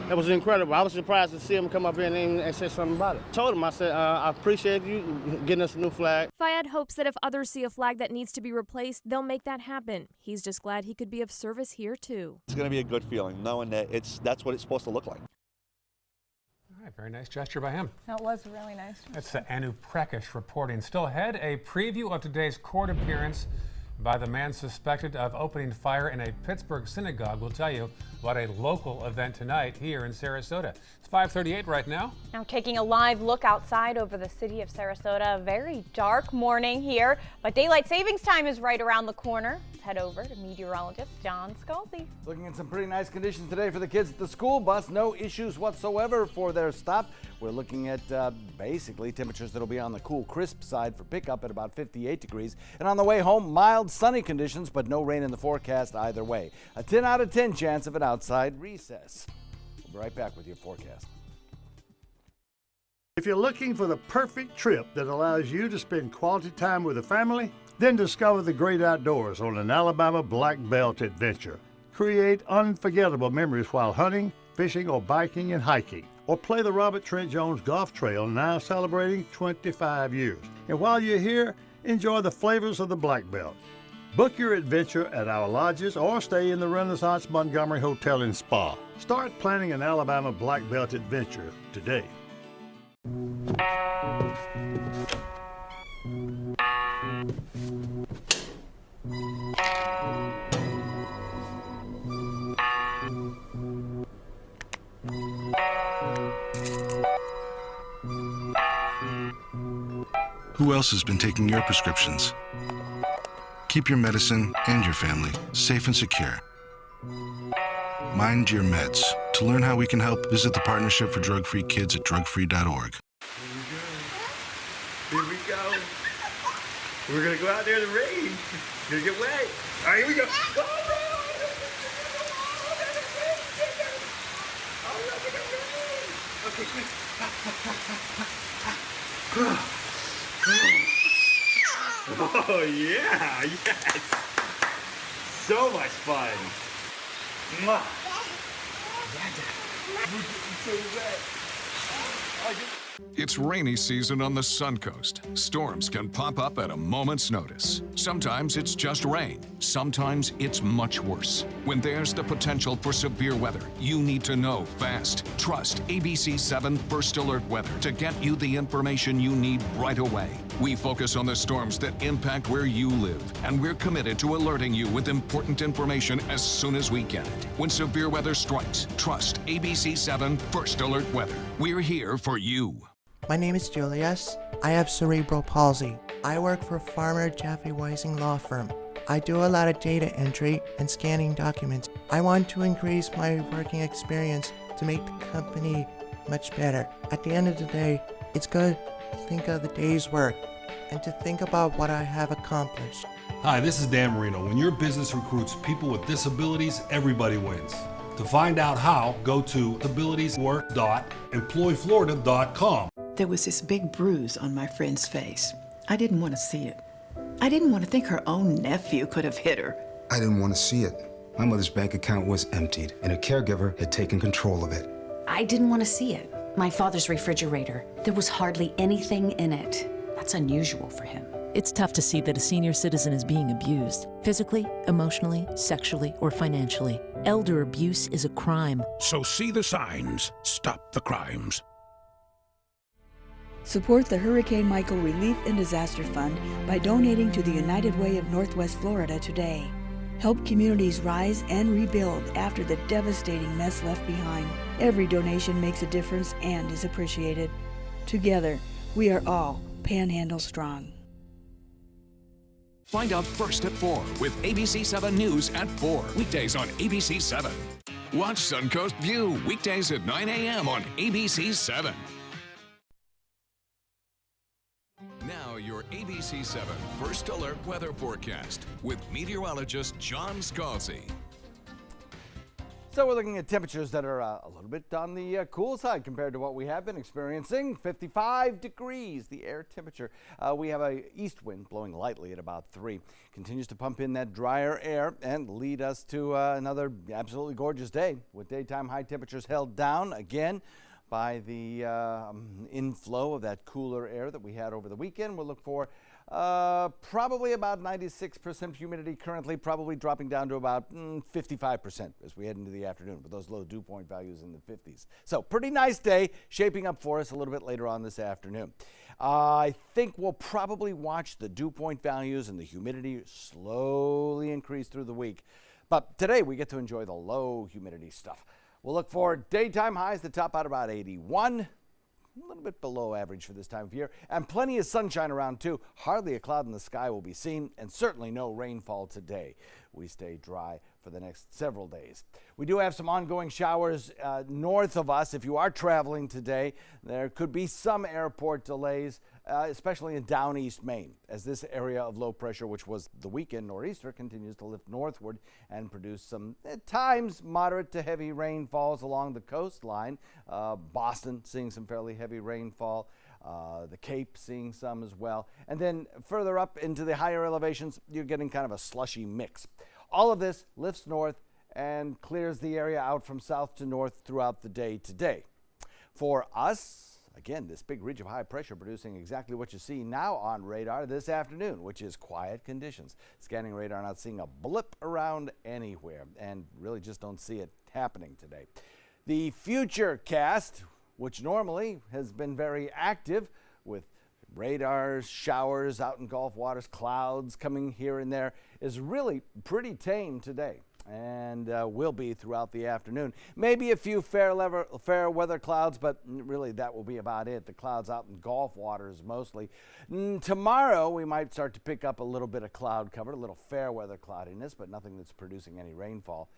Speaker 25: It was incredible. I was surprised to see him come up here and say something about it. I told him, I said, I appreciate you getting us a new flag.
Speaker 6: Fayed hopes that if others see a flag that needs to be replaced, they'll make that happen. He's just glad he could be of service here, too.
Speaker 7: It's going to be a good feeling, knowing that that's what it's supposed to look like.
Speaker 2: All right, very nice gesture by him.
Speaker 19: That was really nice.
Speaker 2: That's Anu Prakash reporting. Still ahead, a preview of today's court appearance by the man suspected of opening fire in a Pittsburgh synagogue. We'll tell you about a local event tonight here in Sarasota. It's 5:38 right now.
Speaker 19: Now taking a live look outside over the city of Sarasota. A very dark morning here, but daylight savings time is right around the corner. Let's head over to meteorologist John Scalzi.
Speaker 20: Looking at some pretty nice conditions today for the kids at the school bus. No issues whatsoever for their stop. We're looking at basically temperatures that'll be on the cool, crisp side for pickup at about 58 degrees. And on the way home, mild, sunny conditions, but no rain in the forecast either way. A 10 out of 10 chance of an outside recess. We'll be right back with your forecast.
Speaker 26: If you're looking for the perfect trip that allows you to spend quality time with a family, then discover the great outdoors on an Alabama Black Belt adventure. Create unforgettable memories while hunting, fishing, or biking and hiking. Or play the Robert Trent Jones Golf Trail, now celebrating 25 years. And while you're here, enjoy the flavors of the Black Belt. Book your adventure at our lodges or stay in the Renaissance Montgomery Hotel and Spa. Start planning an Alabama Black Belt adventure today.
Speaker 8: Who else has been taking your prescriptions? Keep your medicine and your family safe and secure. Mind your meds. To learn how we can help, visit the Partnership for Drug-Free Kids at drugfree.org.
Speaker 9: Here we go. We're gonna go out there in the rain. Gonna get wet. All right, here we go. Okay, quick. Oh yeah, yes. So much fun. Mwah. We're getting so wet.
Speaker 3: It's rainy season on the Suncoast. Storms can pop up at a moment's notice. Sometimes it's just rain. Sometimes it's much worse. When there's the potential for severe weather, you need to know fast. Trust ABC 7 First Alert Weather to get you the information you need right away. We focus on the storms that impact where you live, and we're committed to alerting you with important information as soon as we get it. When severe weather strikes, trust ABC 7 First Alert Weather. We're here for you.
Speaker 10: My name is Julius. I have cerebral palsy. I work for Farmer Jeffrey Weising Law Firm. I do a lot of data entry and scanning documents. I want to increase my working experience to make the company much better. At the end of the day, it's good to think of the day's work and to think about what I have accomplished.
Speaker 15: Hi, this is Dan Marino. When your business recruits people with disabilities, everybody wins. To find out how, go to abilitieswork.employflorida.com.
Speaker 11: There was this big bruise on my friend's face. I didn't want to see it. I didn't want to think her own nephew could have hit her.
Speaker 12: I didn't want to see it. My mother's bank account was emptied, and a caregiver had taken control of it.
Speaker 13: I didn't want to see it. My father's refrigerator, there was hardly anything in it. That's unusual for him.
Speaker 27: It's tough to see that a senior citizen is being abused, physically, emotionally, sexually, or financially. Elder abuse is a crime.
Speaker 28: So see the signs. Stop the crimes.
Speaker 29: Support the Hurricane Michael Relief and Disaster Fund by donating to the United Way of Northwest Florida today. Help communities rise and rebuild after the devastating mess left behind. Every donation makes a difference and is appreciated. Together, we are all Panhandle Strong.
Speaker 3: Find out first at 4 with ABC 7 News at 4, weekdays on ABC 7. Watch Suncoast View, weekdays at 9 a.m. on ABC 7. Now your ABC 7 First Alert Weather Forecast with meteorologist John Scalzi.
Speaker 20: So we're looking at temperatures that are a little bit on the cool side compared to what we have been experiencing. 55 degrees, the air temperature. We have a east wind blowing lightly at about 3. Continues to pump in that drier air and lead us to another absolutely gorgeous day with daytime high temperatures held down again by the inflow of that cooler air that we had over the weekend. We'll look for probably about 96% humidity currently, probably dropping down to about 55% as we head into the afternoon with those low dew point values in the 50s. So pretty nice day shaping up for us a little bit later on this afternoon. I think we'll probably watch the dew point values and the humidity slowly increase through the week. But today we get to enjoy the low humidity stuff. We'll look for daytime highs that top out about 81. A little bit below average for this time of year, and plenty of sunshine around too. Hardly a cloud in the sky will be seen, and certainly no rainfall today. We stay dry for the next several days. We do have some ongoing showers north of us. If you are traveling today, there could be some airport delays, especially in down east Maine, as this area of low pressure, which was the weekend nor'easter, continues to lift northward and produce some, at times, moderate to heavy rainfalls along the coastline. Boston seeing some fairly heavy rainfall. The Cape seeing some as well. And then further up into the higher elevations, you're getting kind of a slushy mix. All of this lifts north and clears the area out from south to north throughout the day today. For us, again, this big ridge of high pressure producing exactly what you see now on radar this afternoon, which is quiet conditions. Scanning radar, not seeing a blip around anywhere, and really just don't see it happening today. The future cast, which normally has been very active with radars, showers out in Gulf waters, clouds coming here and there, is really pretty tame today. and will be throughout the afternoon. Maybe a few fair weather clouds, but really that will be about it. The clouds out in Gulf waters mostly. Tomorrow we might start to pick up a little bit of cloud cover, a little fair weather cloudiness, but nothing that's producing any rainfall.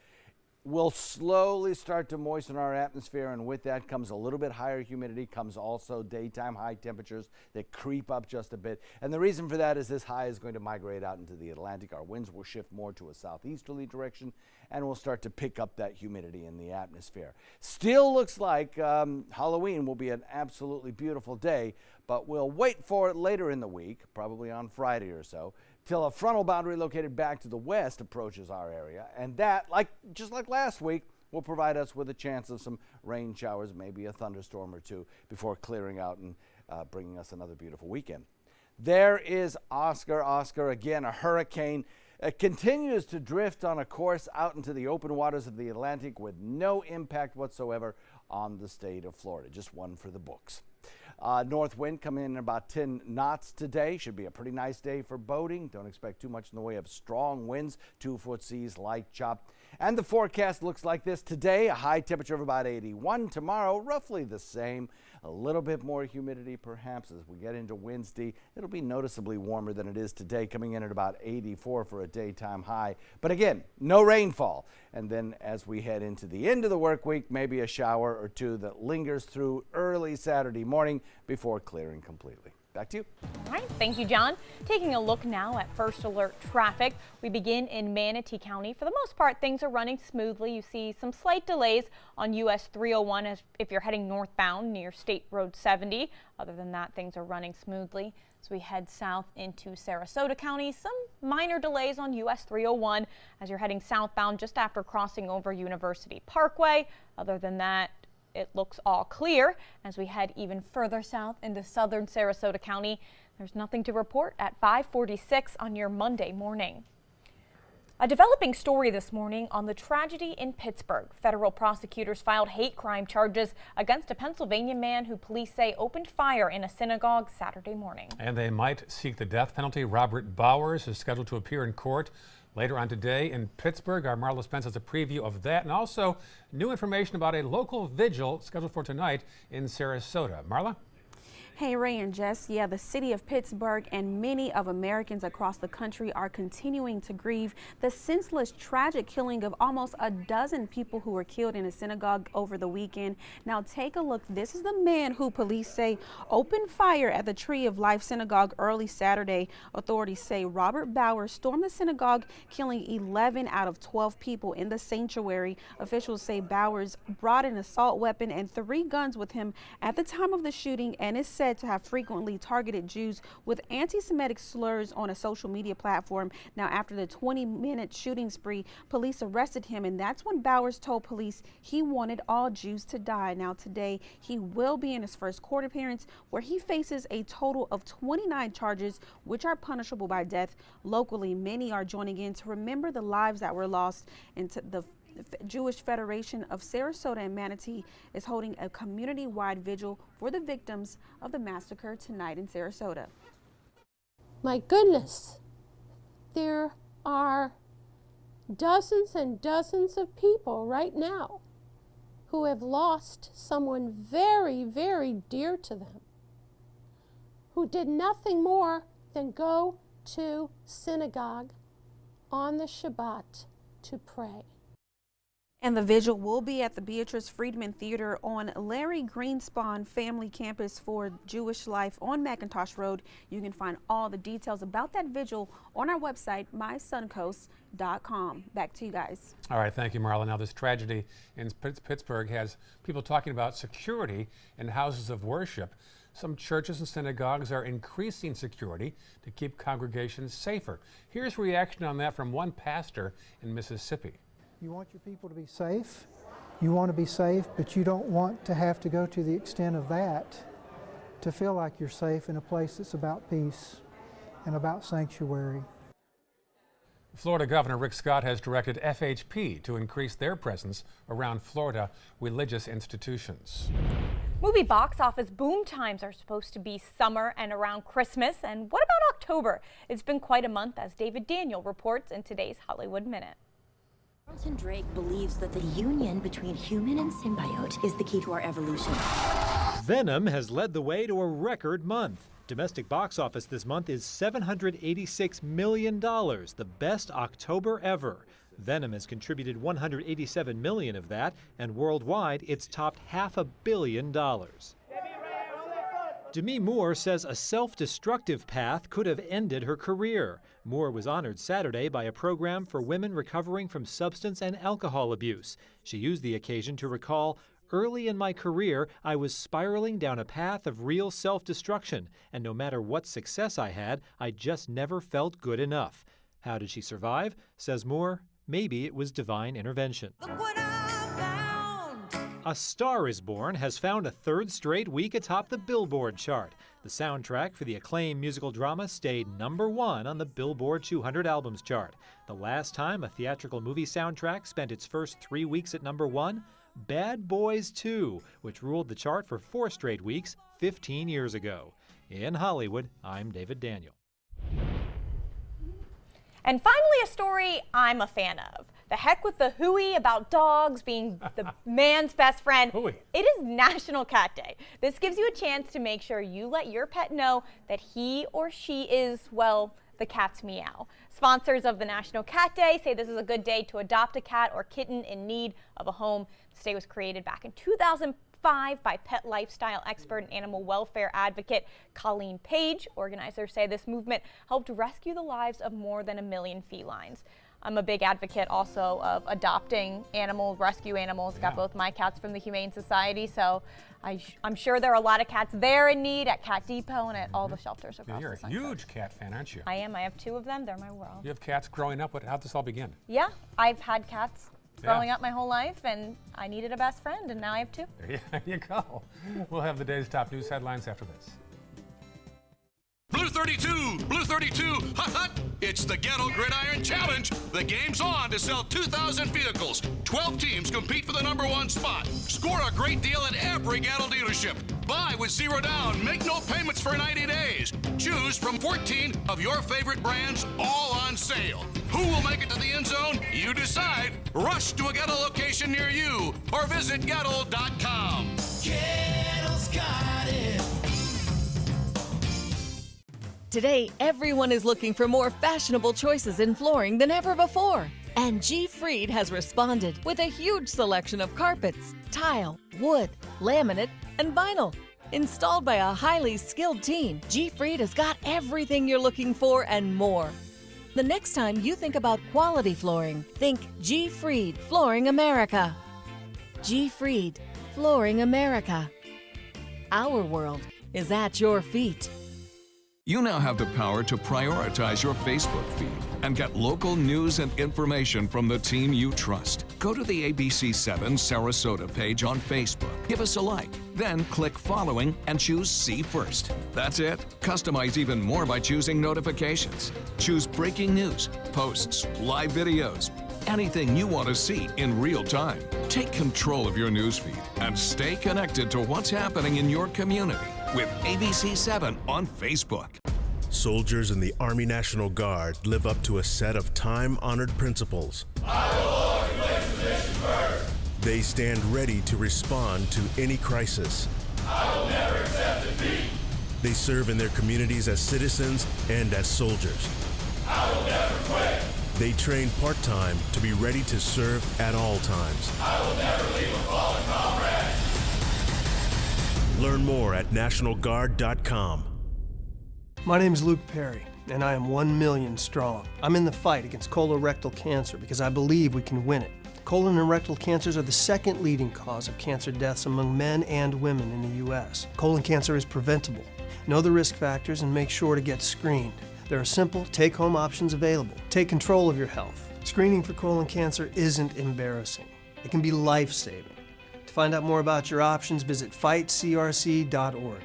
Speaker 20: We'll slowly start to moisten our atmosphere, and with that comes a little bit higher humidity, comes also daytime high temperatures that creep up just a bit. And the reason for that is this high is going to migrate out into the Atlantic. Our winds will shift more to a southeasterly direction, and we'll start to pick up that humidity in the atmosphere. Still looks like Halloween will be an absolutely beautiful day, but we'll wait for it later in the week, probably on Friday or so, till a frontal boundary located back to the west approaches our area, and that, just like last week, will provide us with a chance of some rain showers, maybe a thunderstorm or two, before clearing out and bringing us another beautiful weekend. There is Oscar. Oscar, again, a hurricane. It continues to drift on a course out into the open waters of the Atlantic with no impact whatsoever on the state of Florida. Just one for the books. North wind coming in about 10 knots today. Should be a pretty nice day for boating. Don't expect too much in the way of strong winds, 2-foot seas, light chop. And the forecast looks like this today: a high temperature of about 81. Tomorrow, roughly the same. A little bit more humidity perhaps as we get into Wednesday. It'll be noticeably warmer than it is today, coming in at about 84 for a daytime high. But again, no rainfall. And then as we head into the end of the work week, maybe a shower or two that lingers through early Saturday morning before clearing completely. Back to you.
Speaker 19: All right, thank you, John. Taking a look now at first alert traffic. We begin in Manatee County. For the most part, things are running smoothly. You see some slight delays on US 301 if you're heading northbound near State Road 70. Other than that, things are running smoothly. As we head south into Sarasota County, some minor delays on US 301 as you're heading southbound just after crossing over University Parkway. Other than that, it looks all clear. As we head even further south into southern Sarasota County, there's nothing to report at 5:46 on your Monday morning. A developing story this morning on the tragedy in Pittsburgh. Federal prosecutors filed hate crime charges against a Pennsylvania man who police say opened fire in a synagogue Saturday morning.
Speaker 2: And they might seek the death penalty. Robert Bowers is scheduled to appear in court later on today in Pittsburgh. Our Marla Spence has a preview of that, and also new information about a local vigil scheduled for tonight in Sarasota. Marla?
Speaker 5: Hey, Ray and Jess. Yeah, the city of Pittsburgh and many of Americans across the country are continuing to grieve the senseless, tragic killing of almost a dozen people who were killed in a synagogue over the weekend. Now, take a look. This is the man who police say opened fire at the Tree of Life Synagogue early Saturday. Authorities say Robert Bowers stormed the synagogue, killing 11 out of 12 people in the sanctuary. Officials say Bowers brought an assault weapon and 3 guns with him at the time of the shooting, and is said to have frequently targeted Jews with anti-Semitic slurs on a social media platform. Now, after the 20-minute shooting spree, police arrested him, and that's when Bowers told police he wanted all Jews to die. Now, today, he will be in his first court appearance, where he faces a total of 29 charges, which are punishable by death. Locally, many are joining in to remember the lives that were lost, and the Jewish Federation of Sarasota and Manatee is holding a community-wide vigil for the victims of the massacre tonight in Sarasota.
Speaker 14: My goodness, there are dozens and dozens of people right now who have lost someone very, very dear to them, who did nothing more than go to synagogue on the Shabbat to pray.
Speaker 5: And the vigil will be at the Beatrice Friedman Theater on Larry Greenspan Family Campus for Jewish Life on McIntosh Road. You can find all the details about that vigil on our website, mysuncoast.com. Back to you guys.
Speaker 2: All right, thank you, Marla. Now, this tragedy in Pittsburgh has people talking about security in houses of worship. Some churches and synagogues are increasing security to keep congregations safer. Here's reaction on that from one pastor in Mississippi.
Speaker 16: You want your people to be safe. You want to be safe, but you don't want to have to go to the extent of that to feel like you're safe in a place that's about peace and about sanctuary.
Speaker 2: Florida Governor Rick Scott has directed FHP to increase their presence around Florida religious institutions.
Speaker 19: Movie box office boom times are supposed to be summer and around Christmas. And what about October? It's been quite a month, as David Daniel reports in today's Hollywood Minute.
Speaker 1: Jonathan Drake believes that the union between human and symbiote is the key to our evolution.
Speaker 4: Venom has led the way to a record month. Domestic box office this month is $786 million, the best October ever. Venom has contributed $187 million of that, and worldwide it's topped $500 million. Demi Moore says a self-destructive path could have ended her career. Moore was honored Saturday by a program for women recovering from substance and alcohol abuse. She used the occasion to recall, "Early in my career, I was spiraling down a path of real self-destruction, and no matter what success I had, I just never felt good enough." How did she survive? Says Moore, maybe it was divine intervention. A Star is Born has found a third straight week atop the Billboard chart. The soundtrack for the acclaimed musical drama stayed #1 on the Billboard 200 albums chart. The last time a theatrical movie soundtrack spent its first 3 weeks at #1, Bad Boys 2, which ruled the chart for 4 straight weeks 15 years ago. In Hollywood, I'm David Daniel.
Speaker 19: And finally, a story I'm a fan of. The heck with the hooey about dogs being the man's best friend. It is National Cat Day. This gives you a chance to make sure you let your pet know that he or she is, well, the cat's meow. Sponsors of the National Cat Day say this is a good day to adopt a cat or kitten in need of a home. This day was created back in 2005 by pet lifestyle expert and animal welfare advocate Colleen Page. Organizers say this movement helped rescue the lives of more than 1 million felines. I'm a big advocate also of adopting animals, rescue animals. Got both my cats from the Humane Society, so I'm sure there are a lot of cats there in need at Cat Depot and at all the shelters across
Speaker 2: You're
Speaker 19: the
Speaker 2: a huge cat fan, aren't you?
Speaker 19: I am. I have 2 of them. They're my world.
Speaker 2: You have cats growing up. How'd this all begin?
Speaker 19: Yeah, I've had cats growing up my whole life, and I needed a best friend, and now I have 2.
Speaker 2: There you go. We'll have the day's top news headlines after this.
Speaker 3: Blue 32, Blue 32, hot, hot. It's the Ghetto Gridiron Challenge. The game's on to sell 2,000 vehicles. 12 teams compete for the #1 spot. Score a great deal at every Ghetto dealership. Buy with 0 down. Make no payments for 90 days. Choose from 14 of your favorite brands, all on sale. Who will make it to the end zone? You decide. Rush to a Ghetto location near you or visit Ghetto.com.
Speaker 17: Ghetto's got it.
Speaker 18: Today, everyone is looking for more fashionable choices in flooring than ever before. And G. Fried has responded with a huge selection of carpets, tile, wood, laminate, and vinyl. Installed by a highly skilled team, G. Fried has got everything you're looking for and more. The next time you think about quality flooring, think G. Fried Flooring America. G. Fried Flooring America. Our world is at your feet.
Speaker 3: You now have the power to prioritize your Facebook feed and get local news and information from the team you trust. Go to the ABC7 Sarasota page on Facebook. Give us a like, then click following and choose See First. That's it. Customize even more by choosing notifications. Choose breaking news, posts, live videos, anything you want to see in real time. Take control of your newsfeed and stay connected to what's happening in your community with ABC7 on Facebook.
Speaker 21: Soldiers in the Army National Guard live up to a set of time-honored principles.
Speaker 17: I will always place the mission first.
Speaker 21: They stand ready to respond to any crisis.
Speaker 17: I will never accept defeat.
Speaker 21: They serve in their communities as citizens and as soldiers.
Speaker 17: I will never quit.
Speaker 21: They train part-time to be ready to serve at all times.
Speaker 17: I will never leave a fallen comrade.
Speaker 21: Learn more at nationalguard.com.
Speaker 22: My name is Luke Perry, and I am 1 million strong. I'm in the fight against colorectal cancer because I believe we can win it. Colon and rectal cancers are the second leading cause of cancer deaths among men and women in the U.S. Colon cancer is preventable. Know the risk factors and make sure to get screened. There are simple, take-home options available. Take control of your health. Screening for colon cancer isn't embarrassing. It can be life-saving. To find out more about your options, visit fightcrc.org.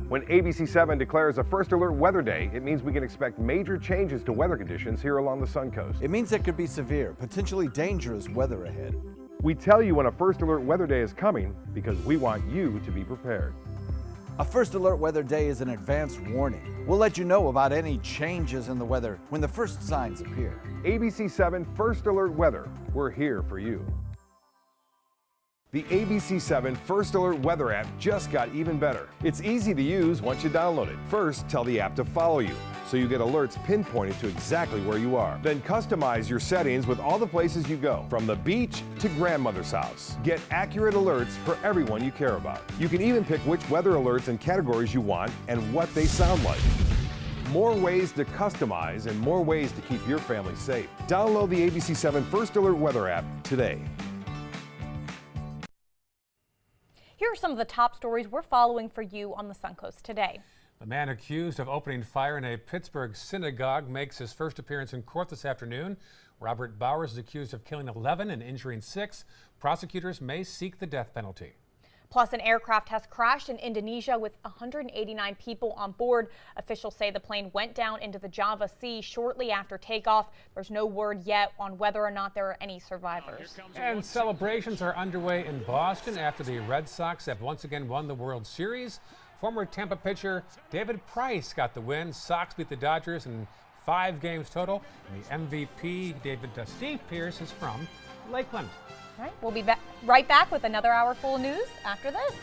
Speaker 23: When ABC7 declares a First Alert Weather Day, it means we can expect major changes to weather conditions here along the Suncoast.
Speaker 20: It means there could be severe, potentially dangerous weather ahead.
Speaker 23: We tell you when a First Alert Weather Day is coming because we want you to be prepared.
Speaker 20: A first alert weather day is an advance warning. We'll let you know about any changes in the weather when the first signs appear.
Speaker 23: ABC 7 First Alert Weather. We're here for you. The ABC 7 First Alert Weather app just got even better. It's easy to use once you download it. First, tell the app to follow you, so you get alerts pinpointed to exactly where you are. Then customize your settings with all the places you go, from the beach to grandmother's house. Get accurate alerts for everyone you care about. You can even pick which weather alerts and categories you want and what they sound like. More ways to customize and more ways to keep your family safe. Download the ABC 7 First Alert Weather app today.
Speaker 19: Here are some of the top stories we're following for you on the Suncoast today.
Speaker 2: The man accused of opening fire in a Pittsburgh synagogue makes his first appearance in court this afternoon. Robert Bowers is accused of killing 11 and injuring 6. Prosecutors may seek the death penalty.
Speaker 19: Plus, an aircraft has crashed in Indonesia with 189 people on board. Officials say the plane went down into the Java Sea shortly after takeoff. There's no word yet on whether or not there are any survivors.
Speaker 2: And celebrations are underway in Boston after the Red Sox have once again won the World Series. Former Tampa pitcher David Price got the win. Sox beat the Dodgers in 5 games total. And the MVP, Steve Pearce, is from Lakeland.
Speaker 19: All right, we'll be right back with another hour full of news after this.